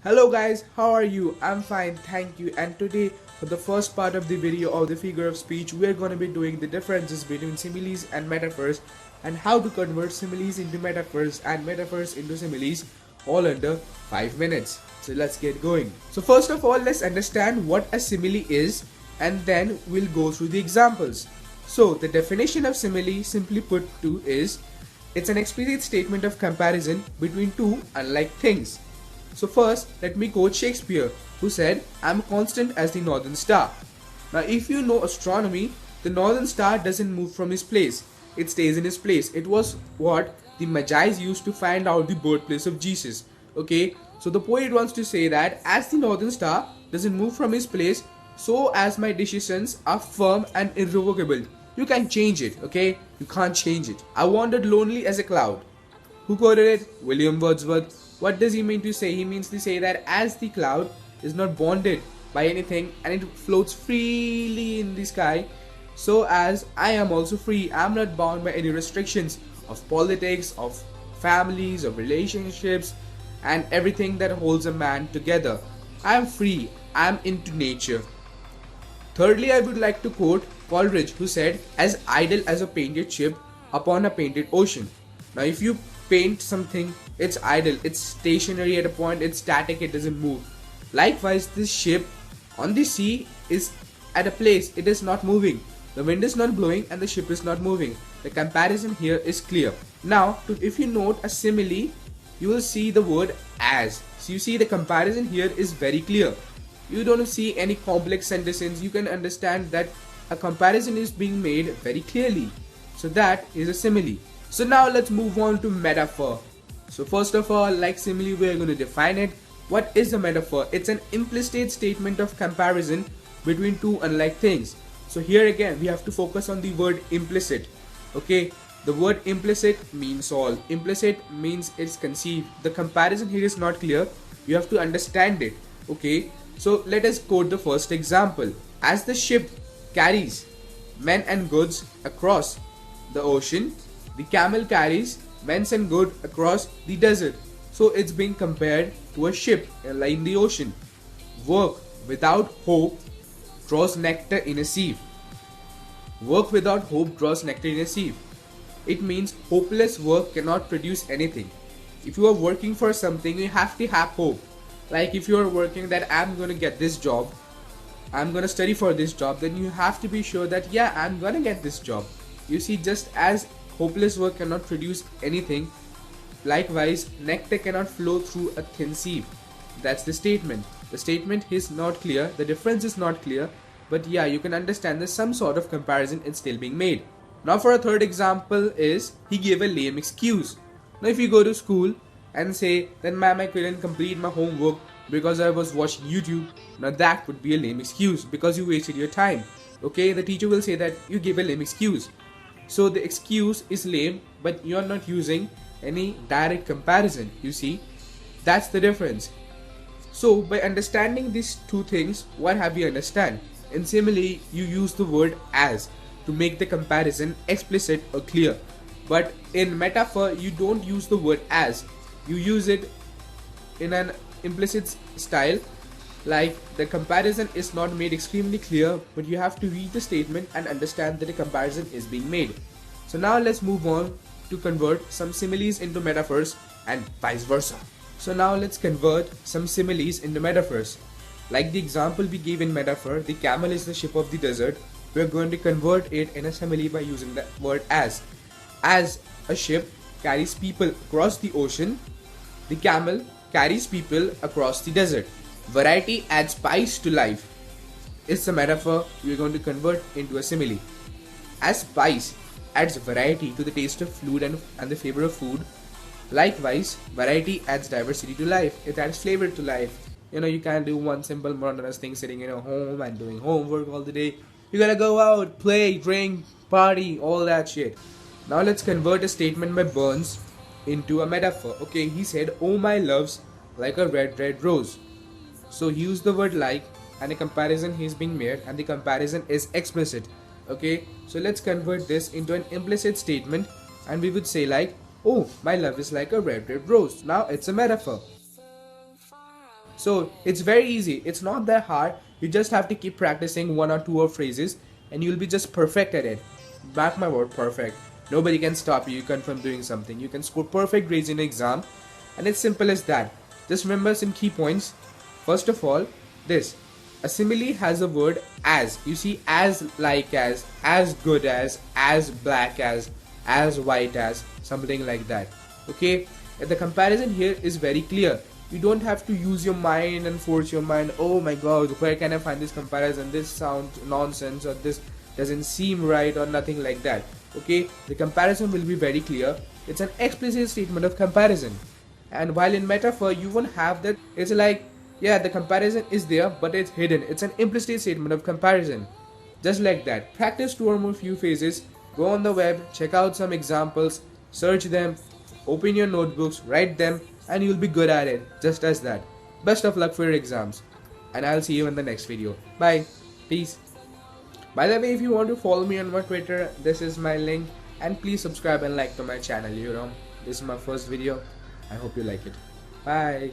Hello guys, how are you? I'm fine, thank you. And today, for the first part of the video of the figure of speech, we are going to be doing the differences between similes and metaphors and how to convert similes into metaphors and metaphors into similes all under 5 minutes. So let's get going. So first of all, let's understand what a simile is and then we'll go through the examples. So the definition of simile, simply put to, is it's an explicit statement of comparison between two unlike things. So first, let me quote Shakespeare, who said, "I'm constant as the northern star." Now if you know astronomy, the northern star doesn't move from his place, it stays in his place. It was what the Magi's used to find out the birthplace of Jesus. Okay, so the poet wants to say that as the northern star doesn't move from his place, so as my decisions are firm and irrevocable. You can change it, okay? You can't change it. I wandered lonely as a cloud. Who quoted it? William Wordsworth. What does he mean to say? He means to say that as the cloud is not bonded by anything and it floats freely in the sky, so as I am also free. I am not bound by any restrictions of politics, of families, of relationships, and everything that holds a man together. I am free. I am into nature. Thirdly, I would like to quote Coleridge, who said, "As idle as a painted ship upon a painted ocean." Now, if you paint something, it's idle, it's stationary at a point, it's static, it doesn't move. Likewise, this ship on the sea is at a place, it is not moving. The wind is not blowing and the ship is not moving. The comparison here is clear. Now, if you note a simile, you will see the word as. So you see the comparison here is very clear. You don't see any complex sentences. You can understand that a comparison is being made very clearly. So that is a simile. So now let's move on to metaphor. So first of all, like simile, we are going to define it. What is a metaphor? It's an implicit statement of comparison between two unlike things. So here again, we have to focus on the word implicit. Okay, the word implicit means all. Implicit means it's conceived. The comparison here is not clear. You have to understand it. Okay, so let us quote the first example. As the ship carries men and goods across the ocean, the camel carries men and goods across the desert. So it's being compared to a ship in the ocean. Work without hope draws nectar in a sieve. Work without hope draws nectar in a sieve. It means hopeless work cannot produce anything. If you are working for something, you have to have hope. Like if you are working that I'm going to get this job, I'm going to study for this job, then you have to be sure that yeah, I'm going to get this job. You see, just as hopeless work cannot produce anything, likewise, nectar cannot flow through a thin sieve. That's the statement. The statement is not clear, the difference is not clear, but yeah, you can understand that some sort of comparison is still being made. Now for a third example is, he gave a lame excuse. Now if you go to school and say, then ma'am, I couldn't complete my homework because I was watching YouTube, now that would be a lame excuse because you wasted your time. Okay, the teacher will say that you gave a lame excuse. So the excuse is lame, but you're not using any direct comparison, you see. That's the difference. So by understanding these two things, what have you understand? In simile, you use the word as to make the comparison explicit or clear. But in metaphor, you don't use the word as. You use it in an implicit style. Like the comparison is not made extremely clear, but you have to read the statement and understand that a comparison is being made. So now let's move on to convert some similes into metaphors and vice versa. So now let's convert some similes into metaphors. Like the example we gave in metaphor, the camel is the ship of the desert. We are going to convert it in a simile by using the word as. As a ship carries people across the ocean, the camel carries people across the desert. Variety adds spice to life. It's a metaphor we are going to convert into a simile. As spice adds variety to the taste of food and the flavor of food, likewise, variety adds diversity to life. It adds flavor to life. You know, you can't do one simple monotonous thing sitting in a home and doing homework all the day. You gotta go out, play, drink, party, all that shit. Now let's convert a statement by Burns into a metaphor. Okay, he said, "Oh my loves, like a red, red rose." So he used the word like and a comparison is being made and the comparison is explicit. Okay, so let's convert this into an implicit statement and we would say like, "Oh, my love is like a red, red rose." Now it's a metaphor. So it's very easy. It's not that hard. You just have to keep practicing one or two of phrases and you'll be just perfect at it. Back my word, perfect. Nobody can stop you. You confirm doing something. You can score perfect grades in an exam, and it's simple as that. Just remember some key points. First of all, this. A simile has a word as. You see, as like as good as black as white as, something like that. Okay? And the comparison here is very clear. You don't have to use your mind and force your mind, oh my god, where can I find this comparison? This sounds nonsense, or this doesn't seem right, or nothing like that. Okay? The comparison will be very clear. It's an explicit statement of comparison. And while in metaphor, you won't have that. It's like, yeah, the comparison is there, but it's hidden. It's an implicit statement of comparison. Just like that. Practice two or more few phases. Go on the web, check out some examples, search them, open your notebooks, write them, and you'll be good at it. Just as that. Best of luck for your exams. And I'll see you in the next video. Bye. Peace. By the way, if you want to follow me on my Twitter, this is my link. And please subscribe and like to my channel. This is my first video. I hope you like it. Bye.